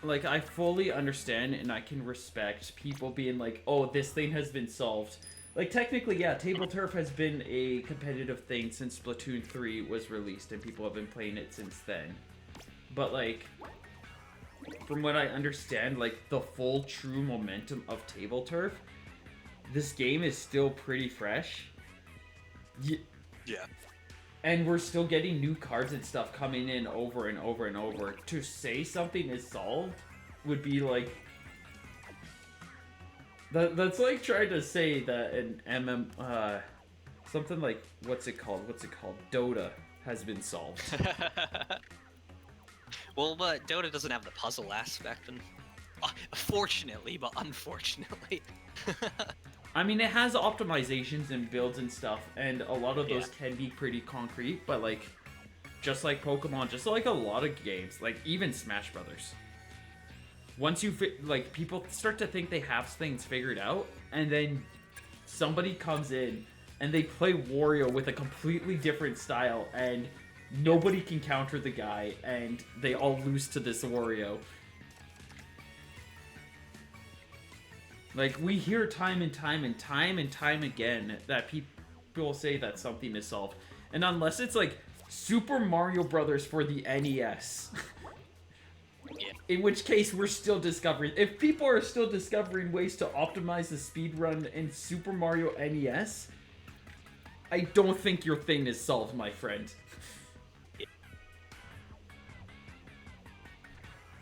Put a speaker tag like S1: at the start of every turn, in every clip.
S1: like, I fully understand and I can respect people being like, oh, this thing has been solved. Like, technically, yeah, Tableturf has been a competitive thing since Splatoon 3 was released, and people have been playing it since then. But, like, from what I understand, like, the full true momentum of Tableturf, this game is still pretty fresh.
S2: Yeah.
S1: And we're still getting new cards and stuff coming in over and over and over. To say something is solved would be like... That's like trying to say that an something like... What's it called? Dota has been solved.
S2: Well, but Dota doesn't have the puzzle aspect, and fortunately, but unfortunately.
S1: I mean, it has optimizations and builds and stuff, and a lot of those can be pretty concrete, but like, just like Pokemon, just like a lot of games, like even Smash Brothers. Once you, like, people start to think they have things figured out, and then somebody comes in and they play Wario with a completely different style, and nobody can counter the guy, and they all lose to this Wario. Like, we hear time and time again that people say that something is solved. And unless it's like Super Mario Brothers for the NES, in which case we're still discovering. If people are still discovering ways to optimize the speedrun in Super Mario NES, I don't think your thing is solved, my friend.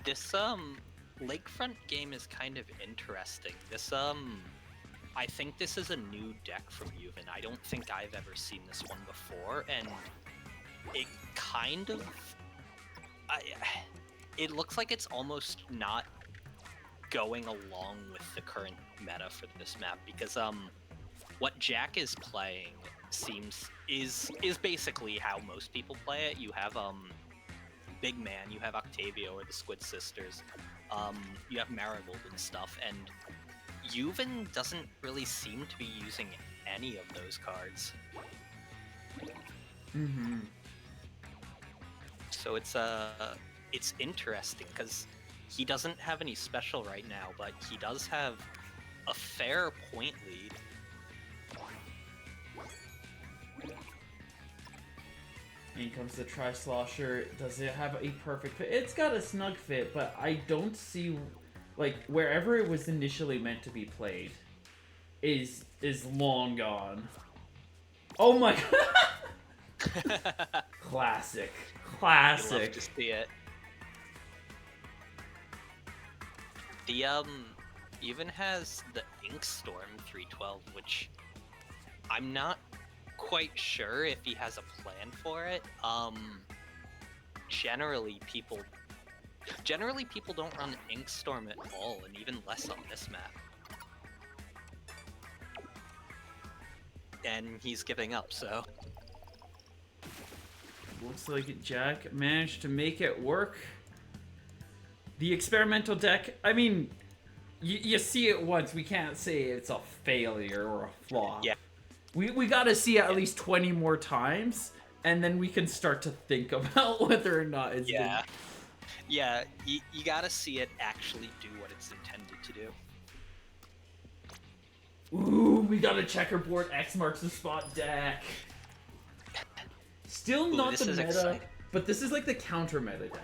S2: This Lakefront game is kind of interesting. This I think this is a new deck from Ljovynn. I don't think I've ever seen this one before, and it kind of it looks like it's almost not going along with the current meta for this map, because what Jack is playing is basically how most people play it. You have Big Man, you have Octavio or the Squid Sisters, you have Marigold and stuff, and Ljovynn doesn't really seem to be using any of those cards.
S1: Mm-hmm.
S2: So it's interesting, because he doesn't have any special right now, but he does have a fair point lead.
S1: In comes the Tri-Slosher. Does it have a perfect fit? It's got a snug fit, but I don't see, like, wherever it was initially meant to be played is long gone. Oh my god! Classic.
S2: You love to see it. The even has the Inkstorm 312, which I'm not quite sure if he has a plan for it. Generally people don't run Inkstorm at all, and even less on this map. And he's giving up, so
S1: Looks like Jack managed to make it work. The experimental deck, I mean, you see it once, we can't say it's a failure or a flop.
S2: yeah.
S1: We gotta see it at least 20 more times, and then we can start to think about whether or not it's been...
S2: Yeah, you gotta see it actually do what it's intended to do.
S1: Ooh, we got a checkerboard X marks the spot deck. Still not the meta, exciting. But this is like the counter meta deck.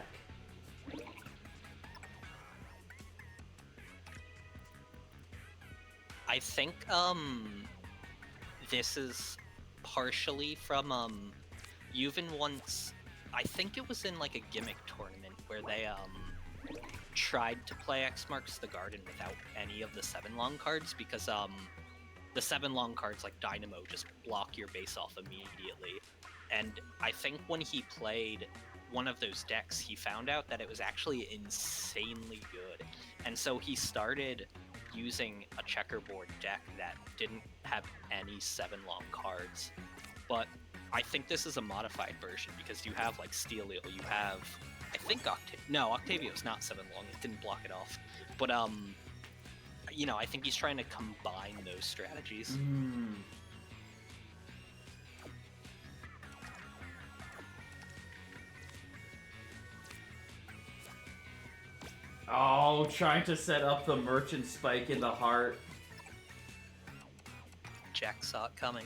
S2: I think this is partially from Ljovynn once, I think it was in like a gimmick tournament where they tried to play X Marks the Garden without any of the 7 long cards, because the 7 long cards like Dynamo just block your base off immediately. And I think when he played one of those decks, he found out that it was actually insanely good. And so he started using a checkerboard deck that didn't have any 7 long cards. But I think this is a modified version, because you have like Steelio, you have, I think Octavio's not 7 long, it didn't block it off. But you know, I think he's trying to combine those strategies.
S1: Oh, trying to set up the merchant spike in the heart.
S2: Jack saw it coming.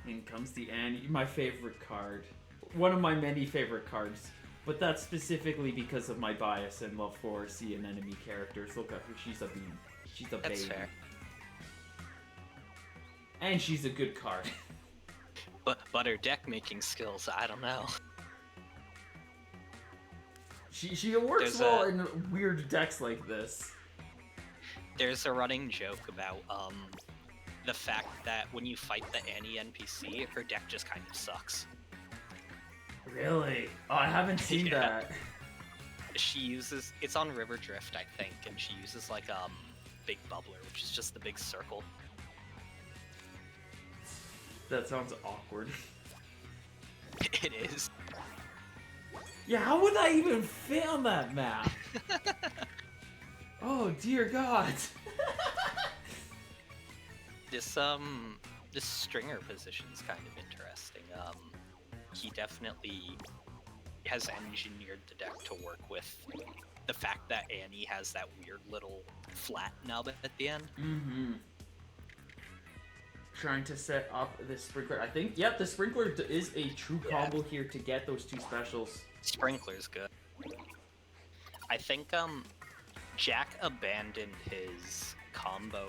S1: In comes the Annie, my favorite card. One of my many favorite cards. But that's specifically because of my bias and love for sea and enemy characters. Look at her, she's a bean. She's a baby.
S2: That's fair.
S1: And she's a good card.
S2: But her deck making skills, I don't know.
S1: She works well in weird decks like this.
S2: There's a running joke about the fact that when you fight the Annie NPC, her deck just kind of sucks.
S1: Really? Oh, I haven't seen that.
S2: She uses, it's on River Drift, I think, and she uses like Big Bubbler, which is just the big circle.
S1: That sounds awkward.
S2: It is.
S1: Yeah, how would that even fit on that map? Oh dear God.
S2: This stringer position's kind of interesting. He definitely has engineered the deck to work with the fact that Annie has that weird little flat nub at the end.
S1: Mm-hmm. Trying to set up the sprinkler. I think, yep, the sprinkler is a true combo here to get those two specials.
S2: Sprinkler's good. I think Jack abandoned his combo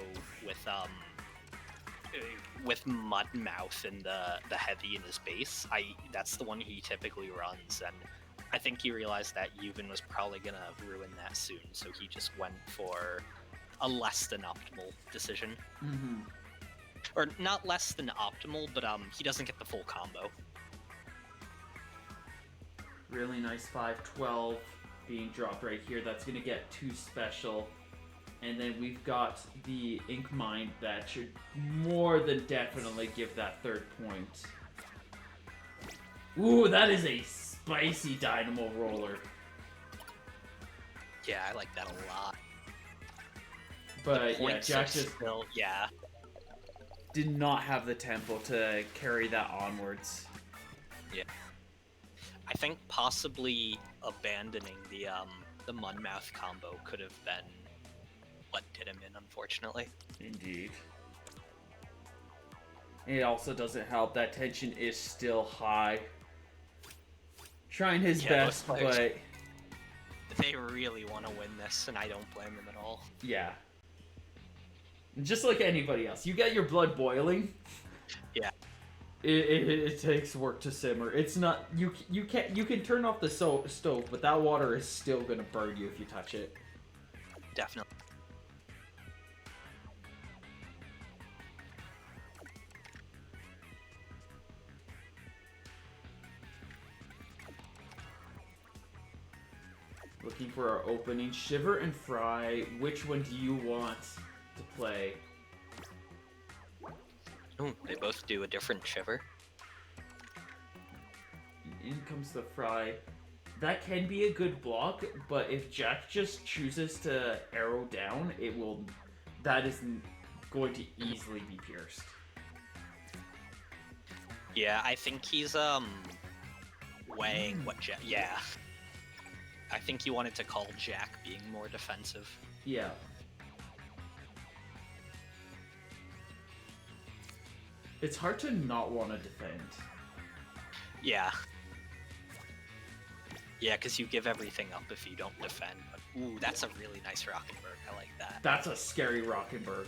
S2: with Mudmouth and the heavy in his base. That's the one he typically runs, and I think he realized that Ljovynn was probably gonna ruin that soon, so he just went for a less than optimal decision.
S1: Mm-hmm.
S2: Or not less than optimal, but he doesn't get the full combo.
S1: Really nice 5/12 being dropped right here. That's gonna get 2 special. And then we've got the Ink Mine that should more than definitely give that 3rd point. Ooh, that is a spicy Dynamo Roller.
S2: Yeah, I like that a lot.
S1: But yeah, Jack just
S2: still, yeah,
S1: did not have the tempo to carry that onwards.
S2: Yeah. I think possibly abandoning the Mudmouth combo could have been what did him in, unfortunately.
S1: Indeed. It also doesn't help that tension is still high. Trying his best, but
S2: they really want to win this, and I don't blame them at all.
S1: Yeah. Just like anybody else, you get your blood boiling.
S2: Yeah.
S1: It takes work to simmer. It's not you can turn off the stove, but that water is still gonna burn you if you touch it.
S2: Definitely.
S1: Looking for our opening. Shiver and Fry. Which one do you want to play?
S2: Ooh, they both do a different shiver.
S1: In comes the Fry. That can be a good block, but if Jack just chooses to arrow down, that is going to easily be pierced.
S2: Yeah, I think he's weighing what Jack. Yeah. I think he wanted to call Jack being more defensive.
S1: Yeah. It's hard to not want to defend.
S2: Yeah. Yeah, because you give everything up if you don't defend. But, ooh, that's a really nice Rockenberg. I like that.
S1: That's a scary Rockenberg.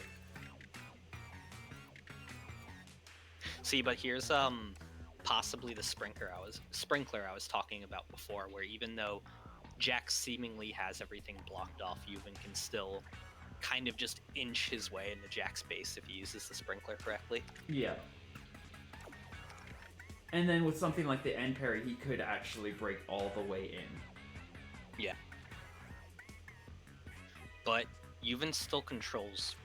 S2: See, but here's possibly the sprinkler I was talking about before, where even though Jack seemingly has everything blocked off, Ljovynn can still kind of just inch his way into Jack's base if he uses the sprinkler correctly.
S1: Yeah. And then with something like the end parry, he could actually break all the way in.
S2: Yeah. But Ljovynn still controls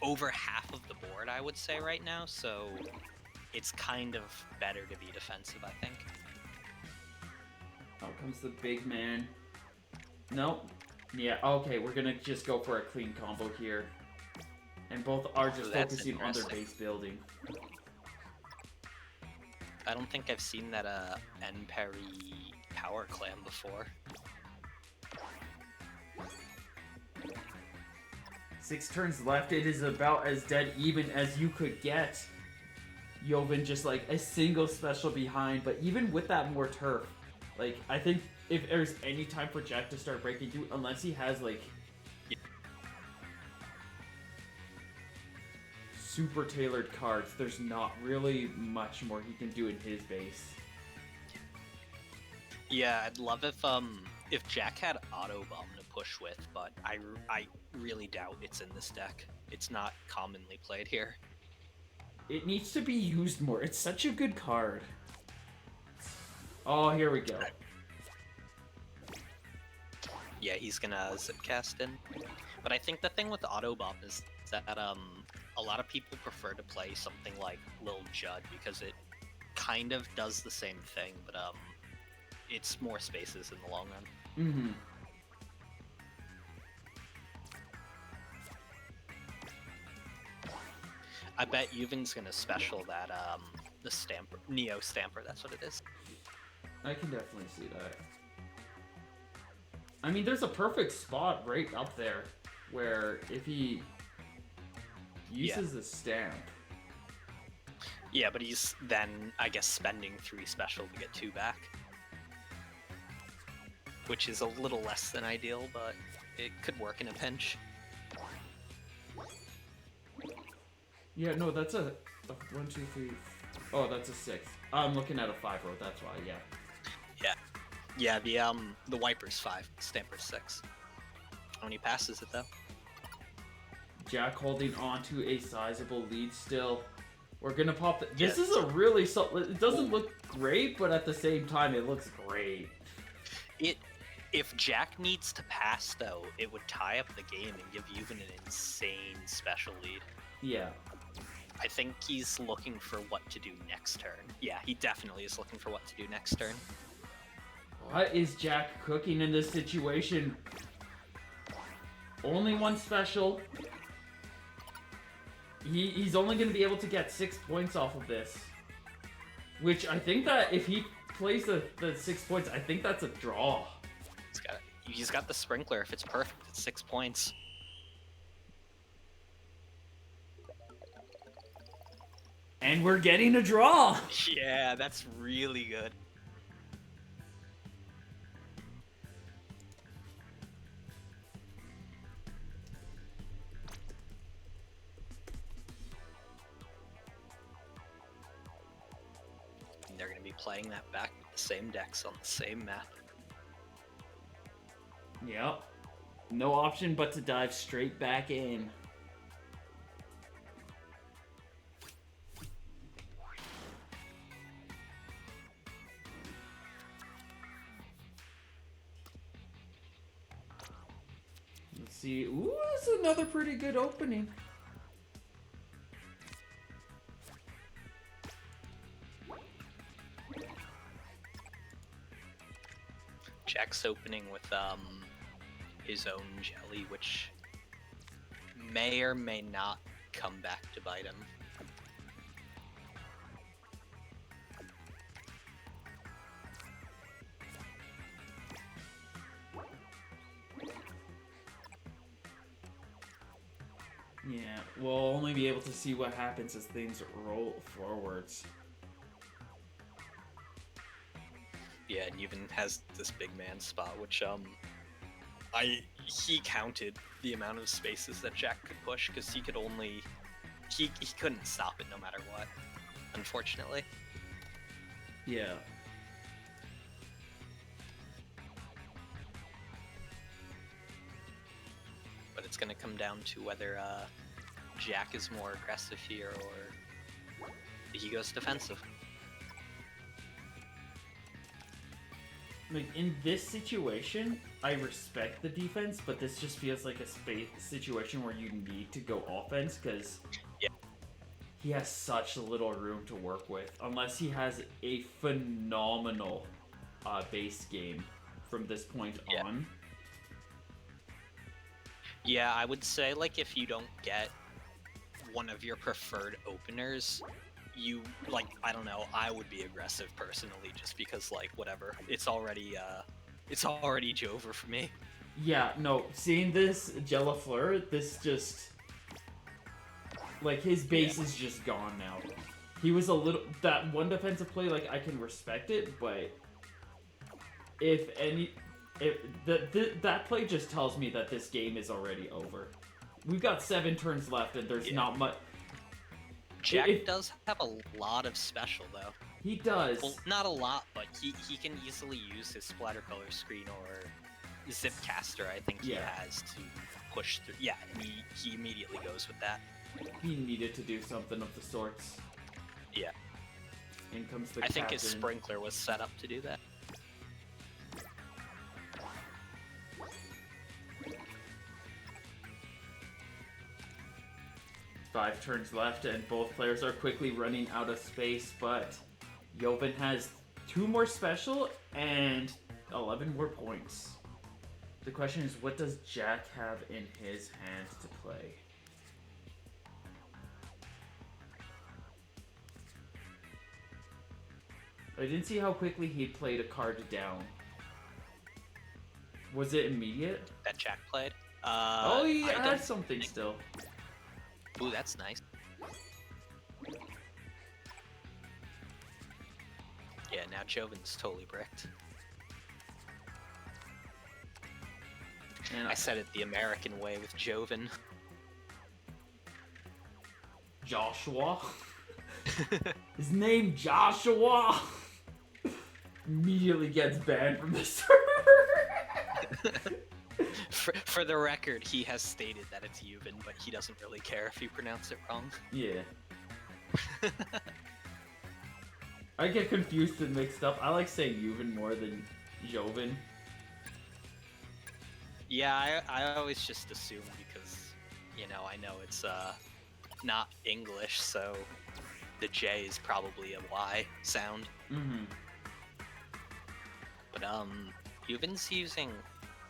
S2: over half of the board, I would say, right now, so it's kind of better to be defensive, I think.
S1: Out comes the big man. Nope. Yeah, okay, we're gonna just go for a clean combo here. And both are just focusing on their base building.
S2: I don't think I've seen that N-Parry power clam before.
S1: 6 turns left, it is about as dead even as you could get. Ljovynn just like a single special behind, but even with that more turf, like I think if there's any time for Jack to start breaking through, unless he has like super tailored cards, there's not really much more he can do in his base.
S2: Yeah, I'd love if Jack had auto bomb to push with, but I really doubt it's in this deck. It's not commonly played here.
S1: It needs to be used more. It's such a good card. Oh, here we go.
S2: Yeah, he's gonna zipcast in. But I think the thing with auto bomb is that a lot of people prefer to play something like Lil Judd because it kind of does the same thing, but it's more spaces in the long run.
S1: Mm-hmm.
S2: I bet Ljovynn's gonna special that the Stamper, Neo Stamper. That's what it is.
S1: I can definitely see that. I mean, there's a perfect spot right up there where if he uses a stamp.
S2: Yeah, but he's then, I guess, spending 3 special to get 2 back. Which is a little less than ideal, but it could work in a pinch.
S1: Yeah, no, that's a 1, 2, 3. Oh, that's a 6. I'm looking at a 5 row. That's why. Yeah.
S2: Yeah. Yeah. The Wiper's 5, Stamper's 6. How many passes it though?
S1: Jack holding on to a sizable lead still. We're gonna pop. This is a really it doesn't look great, but at the same time, it looks great.
S2: If Jack needs to pass though, it would tie up the game and give Ljovynn an insane special lead.
S1: Yeah.
S2: I think he's looking for what to do next turn. Yeah, he definitely is looking for what to do next turn.
S1: What is Jack cooking in this situation? Only 1 special. He's only going to be able to get 6 points off of this. Which I think that if he plays the 6 points, I think that's a draw.
S2: He's got the sprinkler. If it's perfect, it's 6 points.
S1: And we're getting a draw!
S2: Yeah, that's really good. And they're going to be playing that back with the same decks on the same map.
S1: Yep. No option but to dive straight back in. Let's see. Ooh, that's another pretty good opening.
S2: Jack's opening with his own jelly, which may or may not come back to bite him.
S1: Yeah, we'll only be able to see what happens as things roll forwards.
S2: Yeah, and Ljovynn has this big man spot, which he counted the amount of spaces that Jack could push because he couldn't stop it no matter what, unfortunately.
S1: Yeah.
S2: But it's gonna come down to whether Jack is more aggressive here or he goes defensive.
S1: Like, in this situation, I respect the defense, but this just feels like a situation where you need to go offense, because he has such little room to work with unless he has a phenomenal base game from this point on.
S2: Yeah, I would say, like, if you don't get one of your preferred openers, you, like, I don't know, I would be aggressive personally, just because, like, whatever, it's already Jover for me.
S1: Yeah, no, seeing this Jelafleur, this just, like, his base is just gone now. He was a little, that one defensive play, like, I can respect it, but that play just tells me that this game is already over. We've got 7 turns left, and there's not much.
S2: Jack does have a lot of special, though.
S1: He does.
S2: Well, not a lot, but he can easily use his splatter color screen or Zipcaster, I think he has to push through. Yeah, he immediately goes with that.
S1: He needed to do something of the sorts.
S2: Yeah.
S1: In comes the
S2: I think his sprinkler was set up to do that.
S1: Five turns left, and both players are quickly running out of space, but Ljovynn has 2 more special and 11 more points. The question is, what does Jack have in his hands to play? I didn't see how quickly he played a card down. Was it immediate?
S2: That Jack played?
S1: Oh, he has something still.
S2: Ooh, that's nice. Yeah, now Jovin's totally bricked. And I said it the American way with Ljovynn.
S1: Joshua? His name Joshua! Immediately gets banned from the server.
S2: For the record, he has stated that it's Ljovynn, but he doesn't really care if you pronounce it wrong.
S1: Yeah. I get confused and mixed up. I like saying Ljovynn more than Ljovynn.
S2: Yeah, I always just assume because, you know, I know it's not English, so the J is probably a Y sound.
S1: Mm-hmm.
S2: But Ljuvynn's using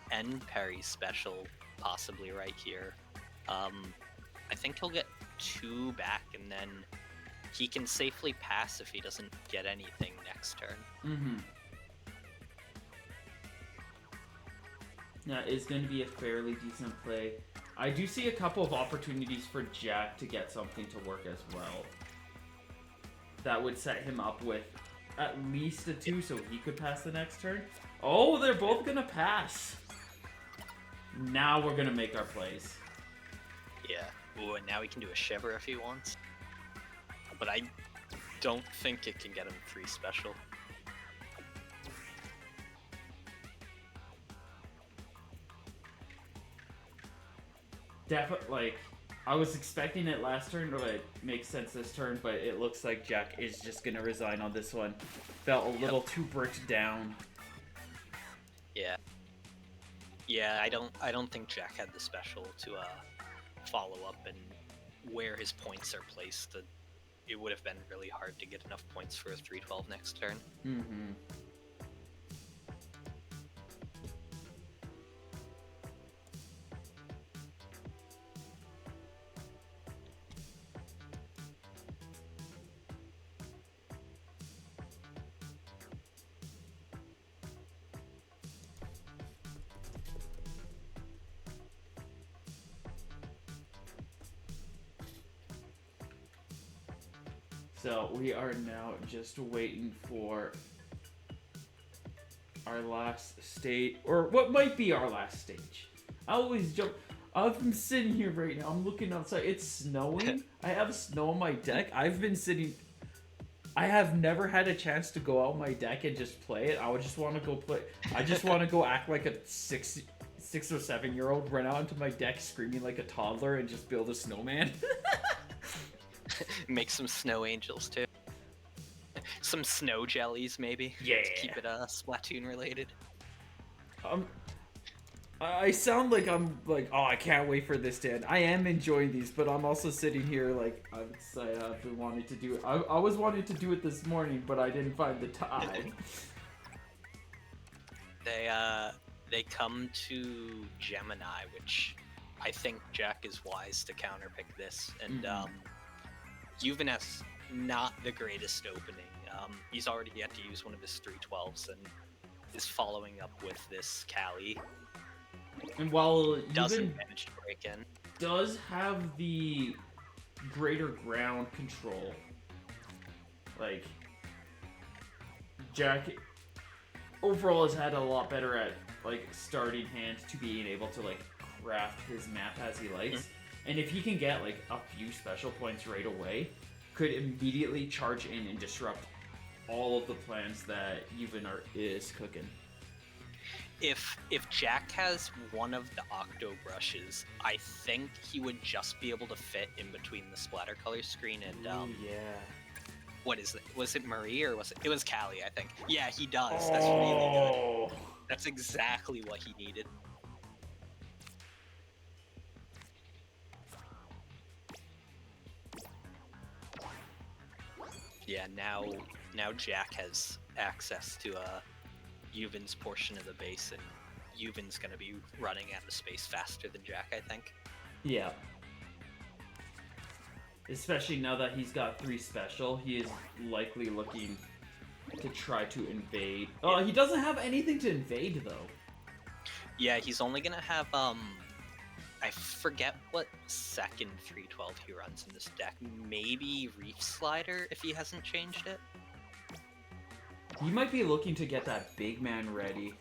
S2: End Parry special possibly right here. I think he'll get 2 back, and then he can safely pass if he doesn't get anything next turn.
S1: Mm-hmm. That is going to be a fairly decent play. I do see a couple of opportunities for Jack to get something to work as well. That would set him up with at least a 2 so he could pass the next turn. Oh, they're both going to pass. Now we're going to make our plays.
S2: Yeah. Ooh, and now he can do a Shiver if he wants. But I don't think it can get him 3 special.
S1: Definitely, like, I was expecting it last turn, but it makes sense this turn, but it looks like Jack is just going to resign on this one. Felt a little too bricked down.
S2: Yeah. Yeah, I don't think Jack had the special to follow up and where his points are placed. It would have been really hard to get enough points for a 3-12 next turn.
S1: Mm-hmm. So we are now just waiting for our last stage, or what might be our last stage. I always jump. I'm sitting here right now. I'm looking outside. It's snowing. I have snow on my deck. I've been sitting. I have never had a chance to go out my deck and just play it. I would just want to go play. I just want to go act like a 6 or 7-year-old, run out into my deck screaming like a toddler, and just build a snowman.
S2: Make some snow angels too. Some snow jellies maybe.
S1: Yeah.
S2: To keep it Splatoon related.
S1: I sound like I'm like, oh, I can't wait for this to end. I am enjoying these, but I'm also sitting here like I'm excited. I've been wanting to do it. I was wanting to do it this morning, but I didn't find the time.
S2: They come to Gemini, which I think Jack is wise to counterpick this, and Ljovynn has not the greatest opening. He's already yet to use one of his 312s and is following up with this Kali.
S1: And while
S2: Doesn't manage to break in,
S1: does have the greater ground control, like Jack overall has had a lot better at like starting hand to being able to like craft his map as he likes, and if he can get like a few special points right away, could immediately charge in and disrupt all of the plans that Ljovynn is cooking.
S2: if Jack has one of the Octo brushes, I think he would just be able to fit in between the splatter color screen and
S1: yeah.
S2: What is it? Was it Marie or was it? It was Callie, I think. Yeah, he does. That's really good. That's exactly what he needed. Yeah, now Jack has access to Ljovynn's portion of the base, and Ljovynn's gonna be running out of space faster than Jack, I think.
S1: Yeah. Especially now that he's got 3 special, he is likely looking to try to invade. Oh, he doesn't have anything to invade, though.
S2: Yeah, he's only gonna have, I forget what second 312 he runs in this deck. Maybe Reef Slider, if he hasn't changed it?
S1: He might be looking to get that big man ready.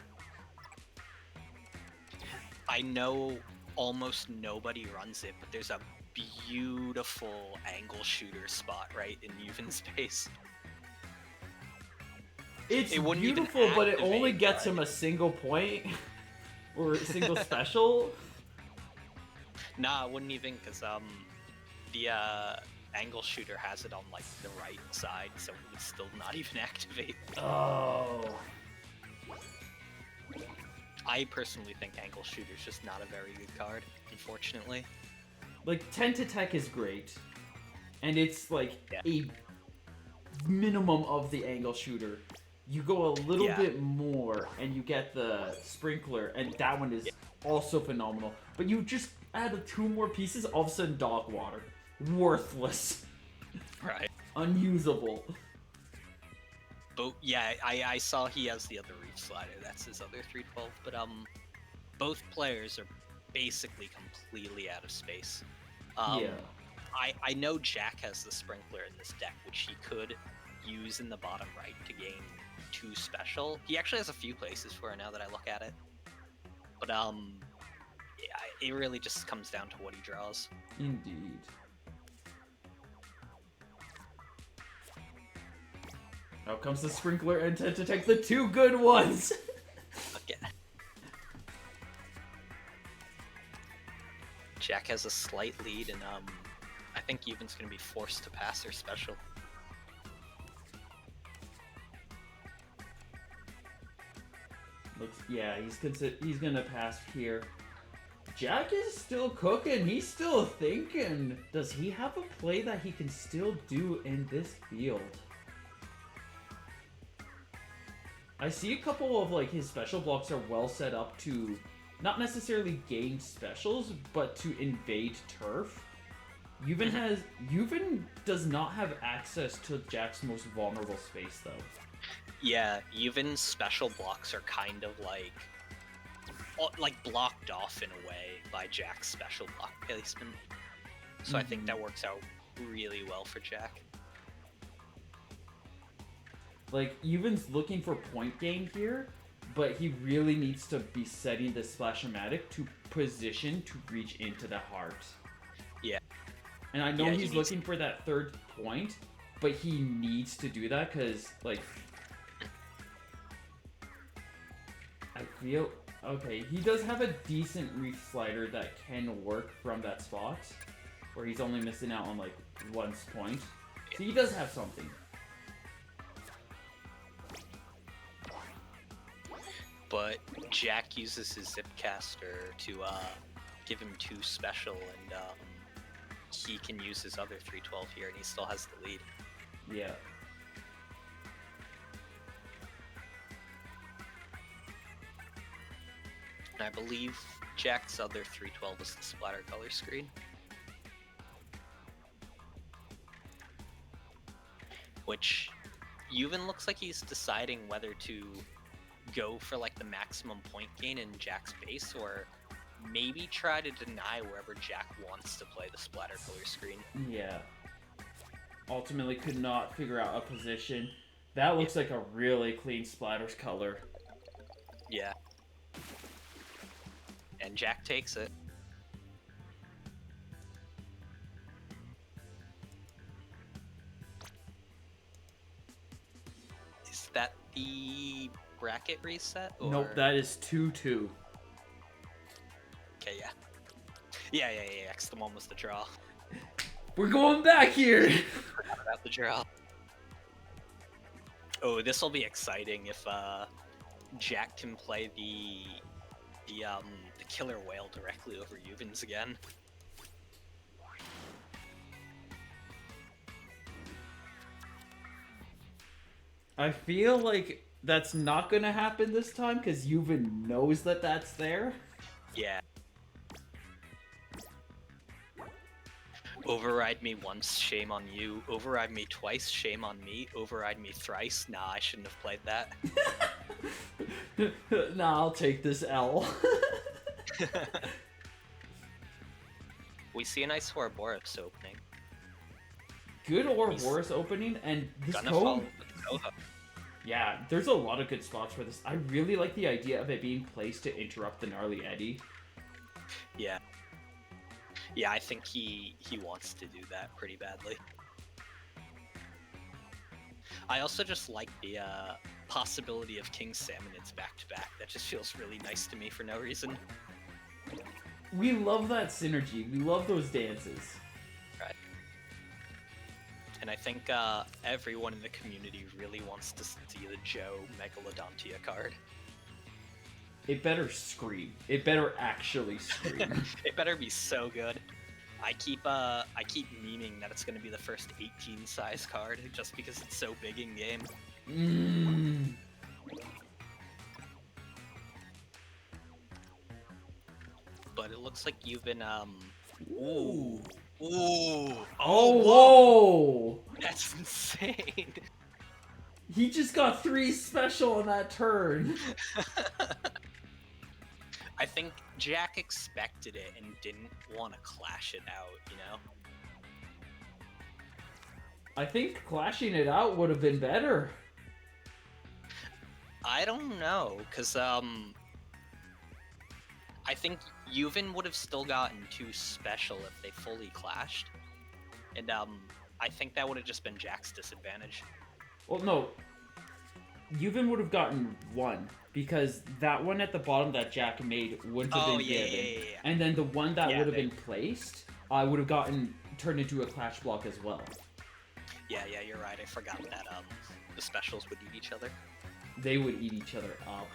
S2: I know almost nobody runs it, but there's a beautiful angle shooter spot right in Ljovynn's base.
S1: It's beautiful, but it only gets him a single point or a single special.
S2: Nah, it wouldn't even, because the angle shooter has it on like the right side, so it would still not even activate.
S1: Oh.
S2: I personally think angle shooter's just not a very good card, unfortunately.
S1: Like 10 to tech is great, and it's like a minimum of the angle shooter. You go a little bit more, and you get the sprinkler, and that one is also phenomenal. But you just add 2 more pieces, all of a sudden dog water, worthless,
S2: right?
S1: Unusable.
S2: But yeah, I saw he has the other Reef Slider. That's his other 312. But both players are basically completely out of space. I know Jack has the sprinkler in this deck, which he could use in the bottom right to gain 2 special. He actually has a few places for it now that I look at it. But yeah, it really just comes down to what he draws.
S1: Indeed. Now comes the sprinkler and to take the 2 good ones.
S2: Okay. Jack has a slight lead, and I think Ljovynn's gonna be forced to pass her special.
S1: Looks, yeah, he's gonna pass here. Jack is still cooking. He's still thinking. Does he have a play that he can still do in this field? I see a couple of like his special blocks are well set up to not necessarily gain specials, but to invade turf. Ljovynn does not have access to Jack's most vulnerable space though.
S2: Yeah, Ljovynn's special blocks are kind of like blocked off in a way by Jack's special block placement. So I think that works out really well for Jack.
S1: Like, Ljovynn's looking for point gain here, but he really needs to be setting the Splash-O-Matic to position to reach into the heart.
S2: Yeah.
S1: And I know he's looking for that 3rd point, but he needs to do that because, like, I feel... Okay, he does have a decent Reef Slider that can work from that spot, where he's only missing out on, like, 1 point. So he does have something.
S2: but Jack uses his Zipcaster to give him 2 special, and he can use his other 312 here, and he still has the lead.
S1: Yeah.
S2: And I believe Jack's other 312 is the splatter color screen. Which Ljovynn looks like he's deciding whether to go for like the maximum point gain in Jack's base, or maybe try to deny wherever Jack wants to play the splatter color screen.
S1: Yeah. Ultimately could not figure out a position. That looks like a really clean splatters color.
S2: Yeah. And Jack takes it. Is that the bracket reset? Or...
S1: Nope, that is 2-2.
S2: Okay, yeah. Yeah, because the one was the draw.
S1: We're going back here!
S2: Forgot about the draw. Oh, this will be exciting if Jack can play the killer whale directly over Ljovynn's again.
S1: I feel like that's not gonna happen this time because Ljovynn knows that that's there.
S2: Yeah. Override me once, shame on you. Override me twice, shame on me. Override me thrice. Nah, I shouldn't have played that.
S1: Nah, I'll take this L.
S2: We see a nice Ouroboros opening.
S1: Good Ouroboros opening, and this
S2: Gonna follow
S1: cone...
S2: with Koha.
S1: Yeah, there's a lot of good spots for this. I really like the idea of it being placed to interrupt the Gnarly Eddy.
S2: Yeah. Yeah, I think he wants to do that pretty badly. I also just like the possibility of King Salmonids back-to-back. That just feels really nice to me for no reason.
S1: We love that synergy. We love those dances.
S2: Right. And I think everyone in the community really wants to see the Joe Megalodontia card.
S1: It better scream. It better actually scream.
S2: It better be so good. I keep memeing that it's gonna be the first 18 size card just because it's so big in game. But it looks like you've been Ooh.
S1: Oh, whoa!
S2: That's insane.
S1: He just got 3 special on that turn.
S2: I think Jack expected it and didn't want to clash it out, you know?
S1: I think clashing it out would have been better.
S2: I don't know, because I think Ljovynn would have still gotten 2 special if they fully clashed. And I think that would have just been Jack's disadvantage.
S1: Well, no. Ljovynn would have gotten 1, because that one at the bottom that Jack made wouldn't have been given.
S2: Yeah.
S1: And then the one that would have been placed, would have gotten turned into a clash block as well.
S2: Yeah, you're right. I forgot that the specials would eat each other.
S1: They would eat each other up.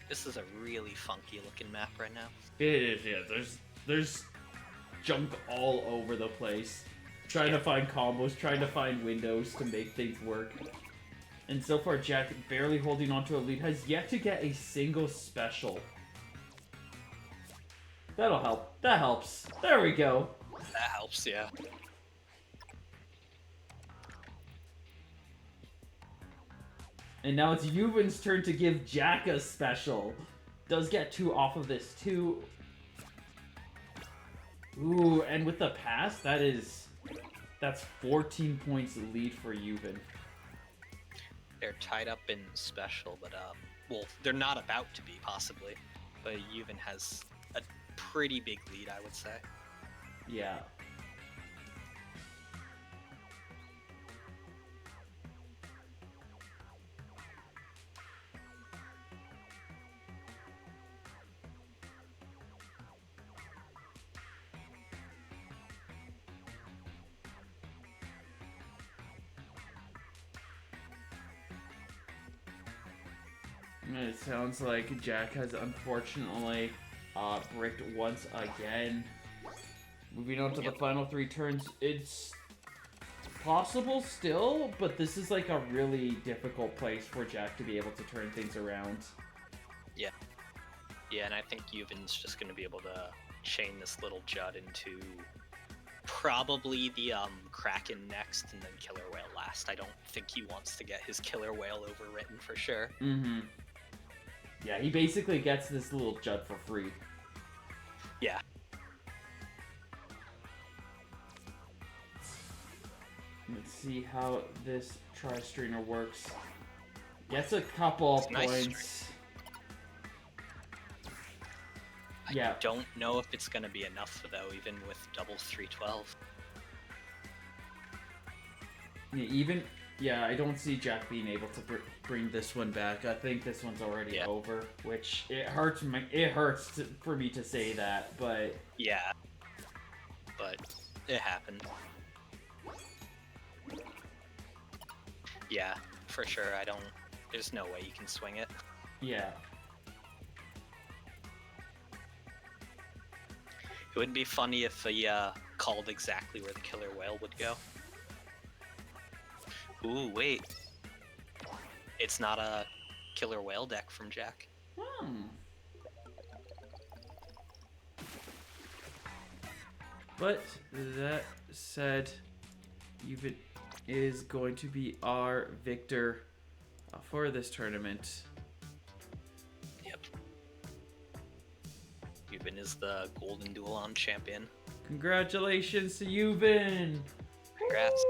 S2: This is a really funky looking map right now.
S1: It is, yeah. There's junk all over the place. Trying to find combos, trying to find windows to make things work. And so far, Jack, barely holding onto a lead, has yet to get a single special. That'll help. That helps. There we go.
S2: That helps, yeah.
S1: And now it's Ljovynn's turn to give Jack a special. Does get 2 off of this, too. Ooh, and with the pass, that's 14 points lead for Ljovynn.
S2: They're tied up in special, but well, they're not about to be, possibly. But Ljovynn has a pretty big lead, I would say.
S1: Yeah. It sounds like Jack has unfortunately bricked once again. Moving on to the final 3 turns, it's possible still, but this is like a really difficult place for Jack to be able to turn things around.
S2: Yeah. Yeah, and I think Ljovynn's just going to be able to chain this little Judd into probably the Kraken next and then Killer Whale last. I don't think he wants to get his Killer Whale overwritten for sure.
S1: Mm-hmm. Yeah, he basically gets this little Judd for free.
S2: Yeah.
S1: Let's see how this tri-stringer works. Gets a couple of points.
S2: I don't know if it's going to be enough, though, even with double 312.
S1: Yeah, I don't see Jack being able to bring this one back. I think this one's already over, which it hurts. For me to say that, but
S2: yeah, but it happened. Yeah, for sure. There's no way you can swing it.
S1: Yeah.
S2: It would be funny if he called exactly where the Killer Whale would go. Ooh, wait. It's not a Killer Whale deck from Jack.
S1: But that said, Ljovynn is going to be our victor for this tournament.
S2: Yep. Ljovynn is the Golden Duel champion.
S1: Congratulations to Ljovynn!
S2: Congrats.